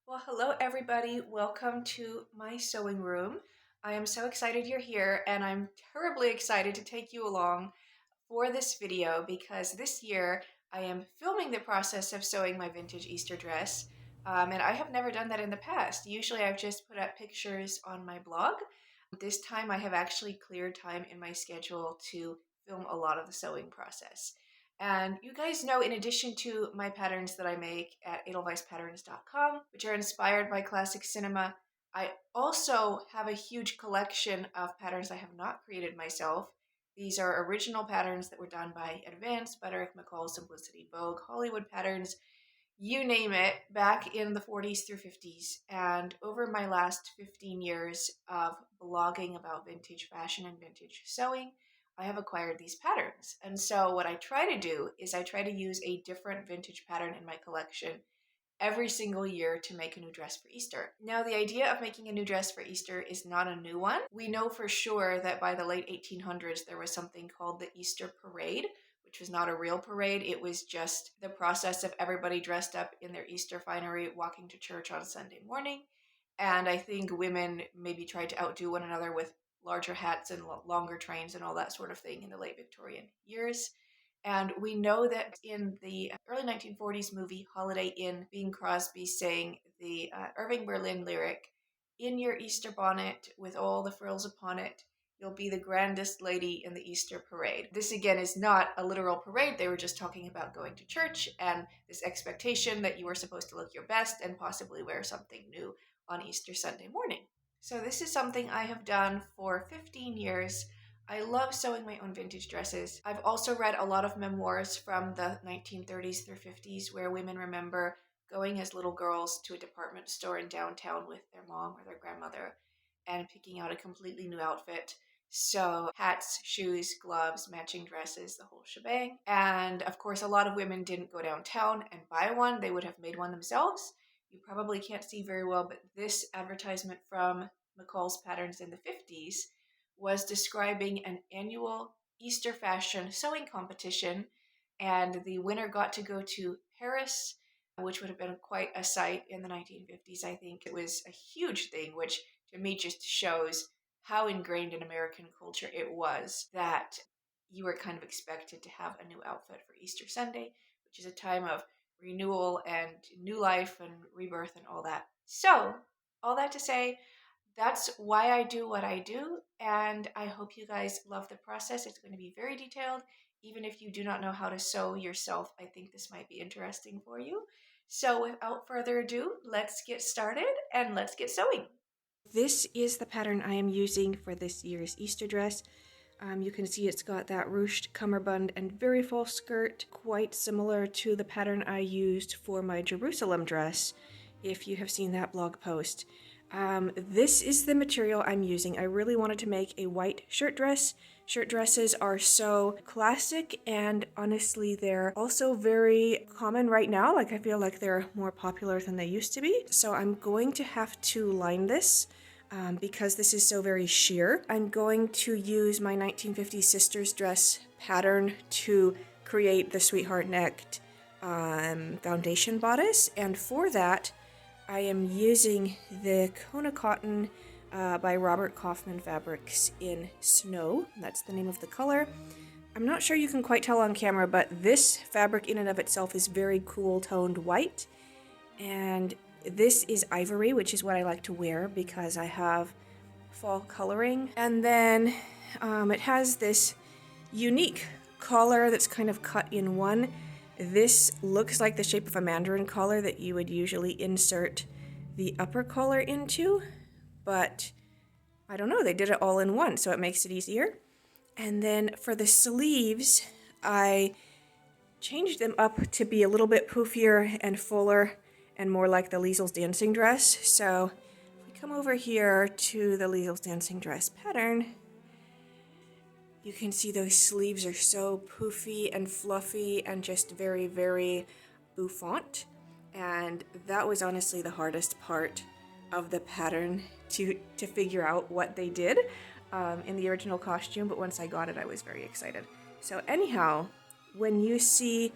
Well, hello everybody. Welcome to my sewing room. I am so excited you're here, and I'm terribly excited to take you along for this video because this year I am filming the process of sewing my vintage Easter dress. And I have never done that in the past. Usually I've just put up pictures on my blog. This time I have actually cleared time in my schedule to film a lot of the sewing process. And you guys know, in addition to my patterns that I make at edelweisspatterns.com, which are inspired by classic cinema, I also have a huge collection of patterns I have not created myself. These are original patterns that were done by Advanced, Butterick, McCall, Simplicity, Vogue, Hollywood Patterns, you name it, back in the 40s through 50s. And over my last 15 years of blogging about vintage fashion and vintage sewing, I have acquired these patterns. And so what I try to do is I try to use a different vintage pattern in my collection every single year to make a new dress for Easter. Now, the idea of making a new dress for Easter is not a new one. We know for sure that by the late 1800s, there was something called the Easter Parade, which was not a real parade. It was just the process of everybody dressed up in their Easter finery walking to church on Sunday morning. And I think women maybe tried to outdo one another with larger hats and longer trains and all that sort of thing in the late Victorian years. And we know that in the early 1940s movie Holiday Inn, Bing Crosby sang the Irving Berlin lyric, "In your Easter bonnet with all the frills upon it, you'll be the grandest lady in the Easter parade." This again is not a literal parade. They were just talking about going to church and this expectation that you were supposed to look your best and possibly wear something new on Easter Sunday morning. So this is something I have done for 15 years. I love sewing my own vintage dresses. I've also read a lot of memoirs from the 1930s through 50s where women remember going as little girls to a department store in downtown with their mom or their grandmother and picking out a completely new outfit. So hats, shoes, gloves, matching dresses, the whole shebang. And of course, a lot of women didn't go downtown and buy one. They would have made one themselves. You probably can't see very well, but this advertisement from McCall's Patterns in the 50s was describing an annual Easter fashion sewing competition, and the winner got to go to Paris, which would have been quite a sight in the 1950s. I think it was a huge thing, which to me just shows how ingrained in American culture it was that you were kind of expected to have a new outfit for Easter Sunday, which is a time of renewal and new life and rebirth and all that. So, all that to say, that's why I do what I do, and I hope you guys love the process. It's going to be very detailed. Even if you do not know how to sew yourself, I think this might be interesting for you. So without further ado, let's get started and let's get sewing. This is the pattern I am using for this year's Easter dress. You can see it's got that ruched cummerbund and very full skirt, quite similar to the pattern I used for my Jerusalem dress, if you have seen that blog post. This is the material I'm using. I really wanted to make a white shirt dress. Shirt dresses are so classic, and honestly they're also very common right now. Like, I feel like they're more popular than they used to be. So I'm going to have to line this because this is so very sheer. I'm going to use my 1950 Sisters dress pattern to create the sweetheart necked foundation bodice, and for that I am using the Kona Cotton by Robert Kaufman Fabrics in Snow. That's the name of the color. I'm not sure you can quite tell on camera, but this fabric in and of itself is very cool toned white. And this is ivory, which is what I like to wear because I have fall coloring. And then it has this unique collar that's kind of cut in one. This looks like the shape of a mandarin collar that you would usually insert the upper collar into, but I don't know, they did it all in one, so it makes it easier. And then for the sleeves, I changed them up to be a little bit poofier and fuller and more like the Liesl's dancing dress. So if we come over here to the Liesl's dancing dress pattern, you can see those sleeves are so poofy and fluffy and just very, very bouffant. And that was honestly the hardest part of the pattern to figure out what they did in the original costume. But once I got it, I was very excited. So anyhow, when you see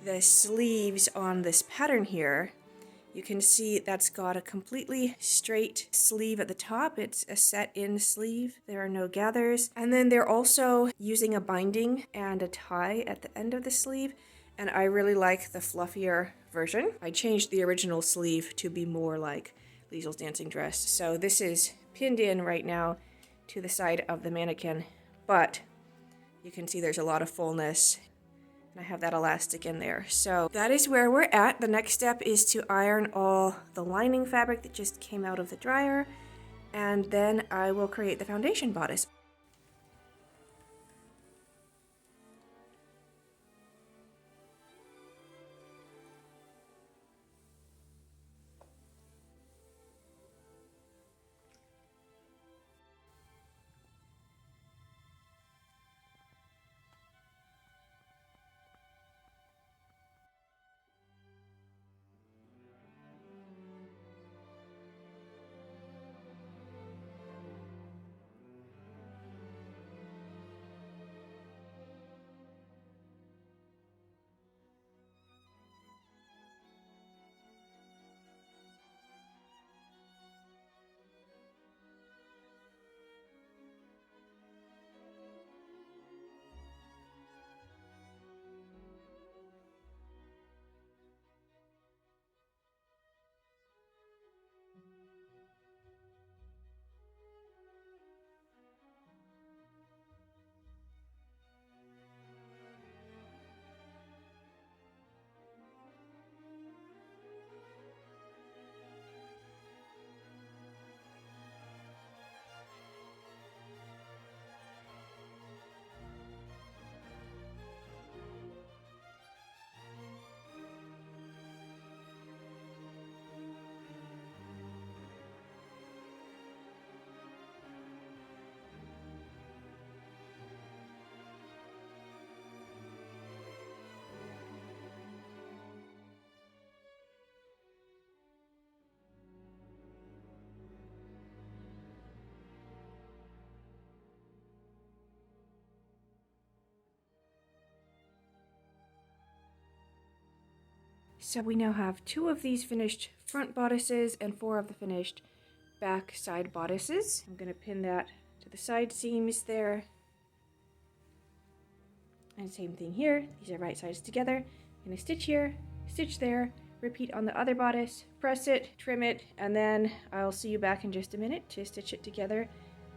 the sleeves on this pattern here, You can see that's got a completely straight sleeve at the top. It's a set-in sleeve. There are no gathers. And then they're also using a binding and a tie at the end of the sleeve. And I really like the fluffier version. I changed the original sleeve to be more like Liesel's dancing dress. So this is pinned in right now to the side of the mannequin. But you can see there's a lot of fullness. And I have that elastic in there. So that is where we're at. The next step is to iron all the lining fabric that just came out of the dryer. And then I will create the foundation bodice. So we now have 2 of these finished front bodices and 4 of the finished back side bodices. I'm going to pin that to the side seams there. And same thing here. These are right sides together. I'm going to stitch here, stitch there, repeat on the other bodice, press it, trim it, and then I'll see you back in just a minute to stitch it together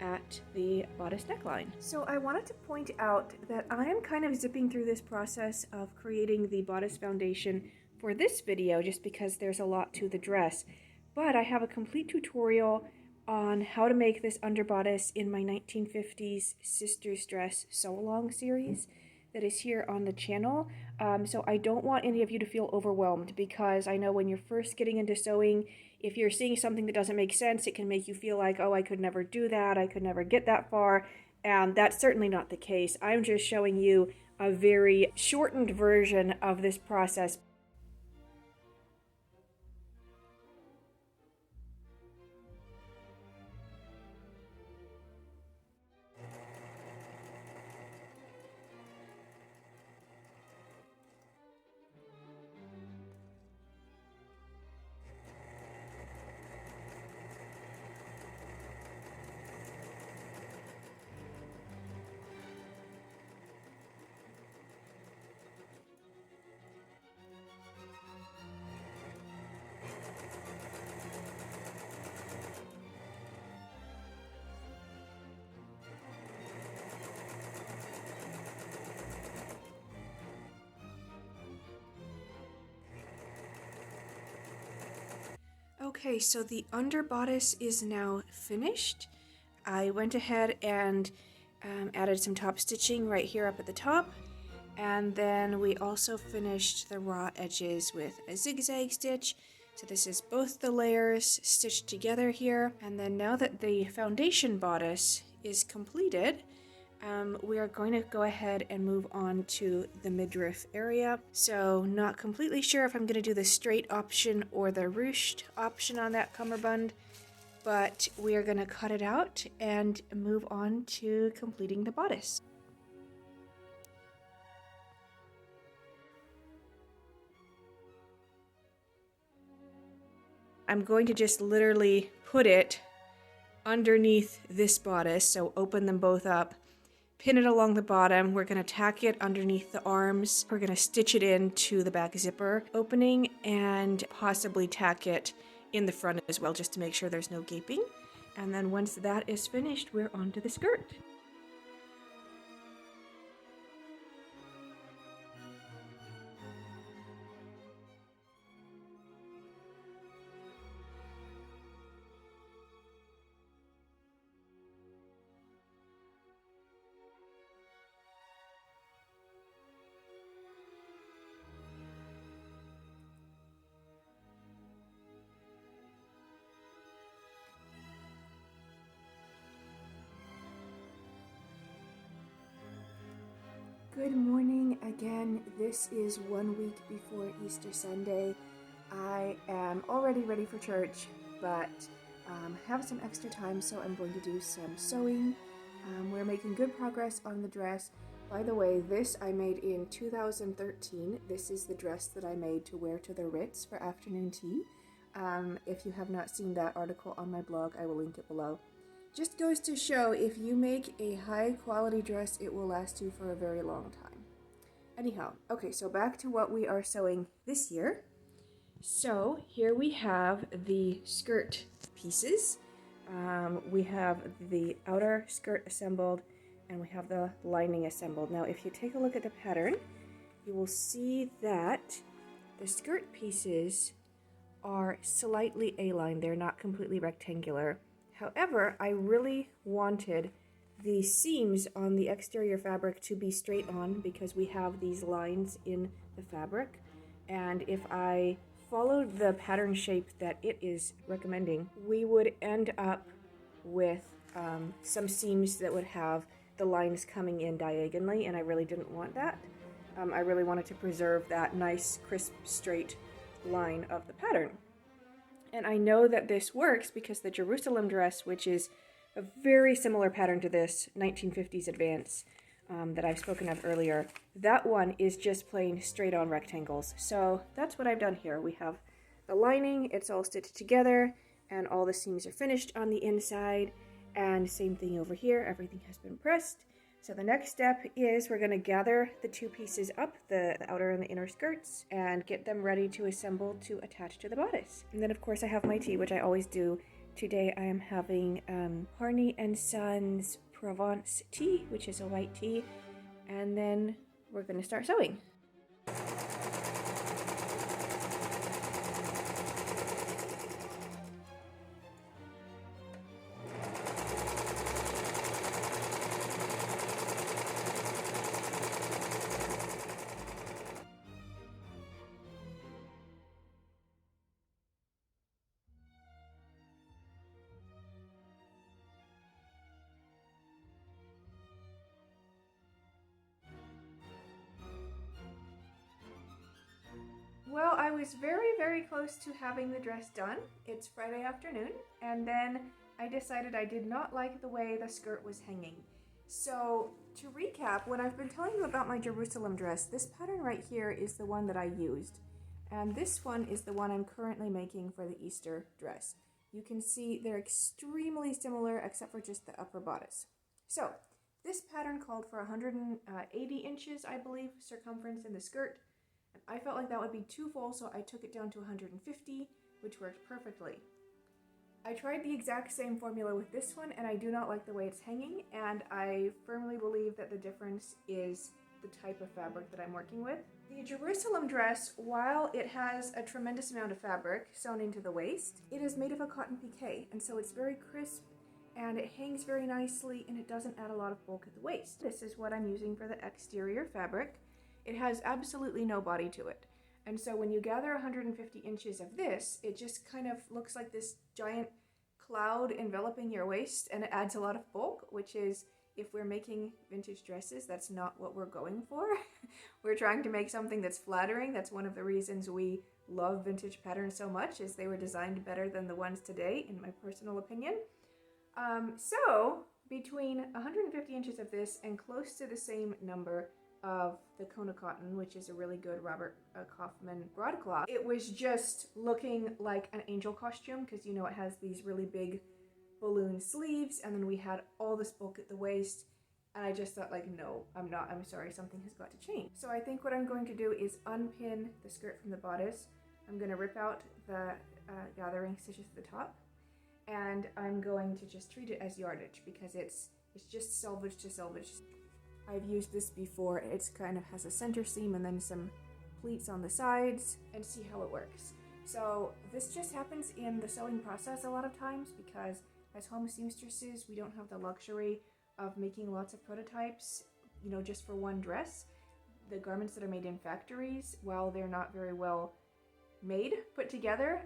at the bodice neckline. So I wanted to point out that I am kind of zipping through this process of creating the bodice foundation for this video just because there's a lot to the dress, but I have a complete tutorial on how to make this underbodice in my 1950s sister's dress sew-along series that is here on the channel. So I don't want any of you to feel overwhelmed, because I know when you're first getting into sewing, if you're seeing something that doesn't make sense, it can make you feel like, oh, I could never do that, I could never get that far, and that's certainly not the case. I'm just showing you a very shortened version of this process. Okay, so the underbodice is now finished. I went ahead and added some top stitching right here up at the top, and then we also finished the raw edges with a zigzag stitch. So this is both the layers stitched together here, and then now that the foundation bodice is completed, we are going to go ahead and move on to the midriff area. So not completely sure if I'm going to do the straight option or the ruched option on that cummerbund, but we are going to cut it out and move on to completing the bodice. I'm going to just literally put it underneath this bodice, so open them both up, pin it along the bottom. We're going to tack it underneath the arms. We're going to stitch it into the back zipper opening and possibly tack it in the front as well, just to make sure there's no gaping. And then once that is finished, we're on to the skirt. Good morning again. This is 1 week before Easter Sunday. I am already ready for church, but have some extra time, so I'm going to do some sewing. We're making good progress on the dress. By the way, this I made in 2013. This is the dress that I made to wear to the Ritz for afternoon tea. If you have not seen that article on my blog, I will link it below. Just goes to show, if you make a high quality dress, it will last you for a very long time. Anyhow, okay, so back to what we are sewing this year. So here we have the skirt pieces. We have the outer skirt assembled and we have the lining assembled. Now if you take a look at the pattern, you will see that the skirt pieces are slightly A-line. They're not completely rectangular. However, I really wanted the seams on the exterior fabric to be straight on because we have these lines in the fabric. And if I followed the pattern shape that it is recommending, we would end up with some seams that would have the lines coming in diagonally, and I really didn't want that. I really wanted to preserve that nice, crisp, straight line of the pattern. And I know that this works because the Jerusalem dress, which is a very similar pattern to this 1950s advance that I've spoken of earlier, that one is just plain straight on rectangles. So that's what I've done here. We have the lining, it's all stitched together, and all the seams are finished on the inside. And same thing over here, everything has been pressed. So the next step is we're going to gather the two pieces up, the outer and the inner skirts, and get them ready to assemble to attach to the bodice. And then of course I have my tea, which I always do. Today I am having Harney & Sons Provence tea, which is a white tea, and then we're going to start sewing. Well, I was very, very close to having the dress done. It's Friday afternoon, and then I decided I did not like the way the skirt was hanging. So, to recap, when I've been telling you about my Jerusalem dress, this pattern right here is the one that I used. And this one is the one I'm currently making for the Easter dress. You can see they're extremely similar except for just the upper bodice. So, this pattern called for 180 inches, I believe, circumference in the skirt. I felt like that would be too full, so I took it down to 150, which worked perfectly. I tried the exact same formula with this one, and I do not like the way it's hanging, and I firmly believe that the difference is the type of fabric that I'm working with. The Jerusalem dress, while it has a tremendous amount of fabric sewn into the waist, it is made of a cotton piqué, and so it's very crisp, and it hangs very nicely, and it doesn't add a lot of bulk at the waist. This is what I'm using for the exterior fabric. It has absolutely no body to it. And so when you gather 150 inches of this, it just kind of looks like this giant cloud enveloping your waist, and it adds a lot of bulk, which is, if we're making vintage dresses, that's not what we're going for. We're trying to make something that's flattering. That's one of the reasons we love vintage patterns so much, is they were designed better than the ones today, in my personal opinion. So between 150 inches of this and close to the same number of the Kona cotton, which is a really good Robert Kaufman broadcloth. It was just looking like an angel costume because, you know, it has these really big balloon sleeves, and then we had all this bulk at the waist, and I just thought, like, no, I'm sorry, something has got to change. So I think what I'm going to do is unpin the skirt from the bodice. I'm going to rip out the gathering stitches at the top, and I'm going to just treat it as yardage because it's just selvage to selvage. I've used this before. It's kind of has a center seam and then some pleats on the sides, and see how it works. So this just happens in the sewing process a lot of times because as home seamstresses, we don't have the luxury of making lots of prototypes, you know, just for one dress. The garments that are made in factories, while they're not very well made, put together,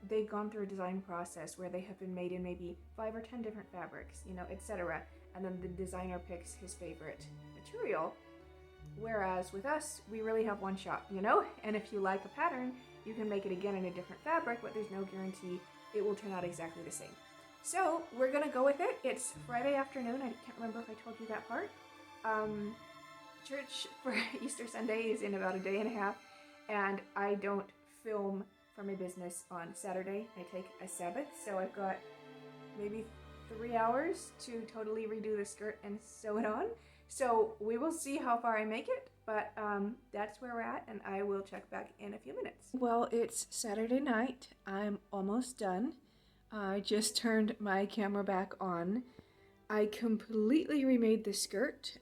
they've gone through a design process where they have been made in maybe 5 or 10 different fabrics, you know, etc. And then the designer picks his favorite material. Whereas with us, we really have one shot, you know? And if you like a pattern, you can make it again in a different fabric, but there's no guarantee it will turn out exactly the same. So we're gonna go with it. It's Friday afternoon. I can't remember if I told you that part. Church for Easter Sunday is in about a day and a half, and I don't film for my business on Saturday. I take a Sabbath, so I've got maybe 3 hours to totally redo the skirt and sew it on. So we will see how far I make it, but that's where we're at, and I will check back in a few minutes. Well, it's Saturday night. I'm almost done. I just turned my camera back on. I completely remade the skirt.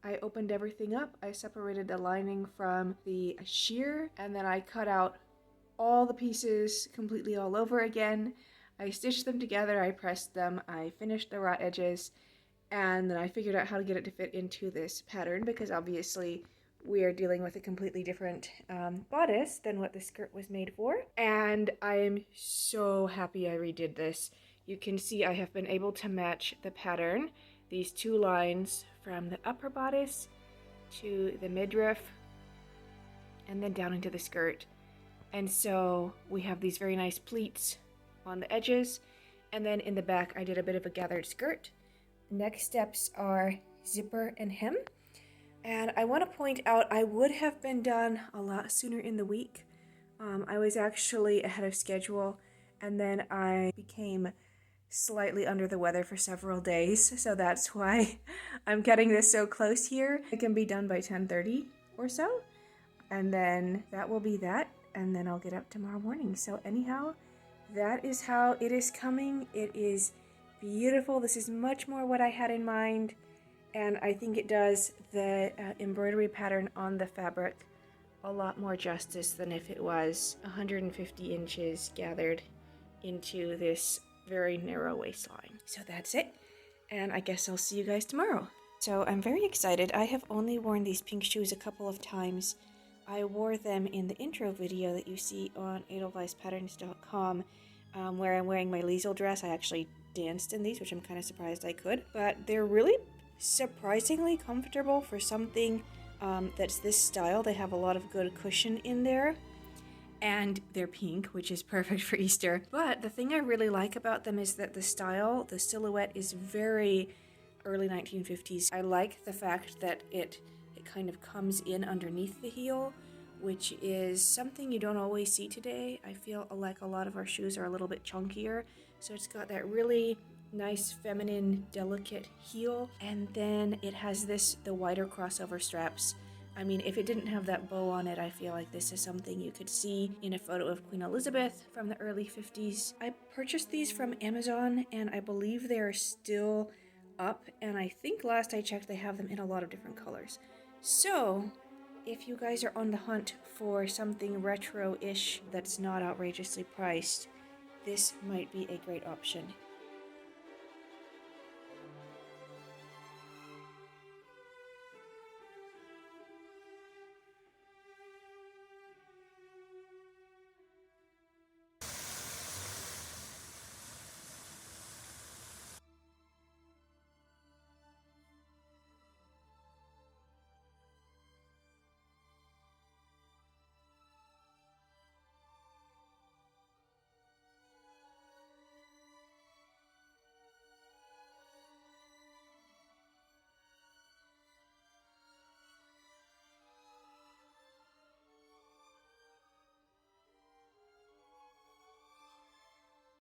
I opened everything up. I separated the lining from the sheer, and then I cut out all the pieces completely all over again. I stitched them together, I pressed them, I finished the raw edges, and then I figured out how to get it to fit into this pattern because obviously we are dealing with a completely different bodice than what the skirt was made for. And I am so happy I redid this. You can see I have been able to match the pattern, these 2 lines from the upper bodice to the midriff and then down into the skirt. And so we have these very nice pleats on the edges, and then in the back I did a bit of a gathered skirt. Next steps are zipper and hem, and I want to point out I would have been done a lot sooner in the week. I was actually ahead of schedule, and then I became slightly under the weather for several days, so that's why I'm cutting this so close here. It can be done by 10:30 or so, and then that will be that, and then I'll get up tomorrow morning. So anyhow, that is how it is coming. It is beautiful. This is much more what I had in mind, and I think it does the embroidery pattern on the fabric a lot more justice than if it was 150 inches gathered into this very narrow waistline. So that's it, and I guess I'll see you guys tomorrow. So I'm very excited. I have only worn these pink shoes a couple of times. I wore them in the intro video that you see on edelweisspatterns.com, where I'm wearing my Liesel dress. I actually danced in these, which I'm kind of surprised I could, but they're really surprisingly comfortable for something that's this style. They have a lot of good cushion in there, and they're pink, which is perfect for Easter. But the thing I really like about them is that the style, the silhouette, is very early 1950s. I like the fact that it kind of comes in underneath the heel, which is something you don't always see today. I feel like a lot of our shoes are a little bit chunkier, so it's got that really nice feminine delicate heel, and then it has the wider crossover straps. I mean, if it didn't have that bow on it, I feel like this is something you could see in a photo of Queen Elizabeth from the early 50s. I purchased these from Amazon, and I believe they're still up, and I think last I checked they have them in a lot of different colors. So if you guys are on the hunt for something retro-ish that's not outrageously priced, this might be a great option.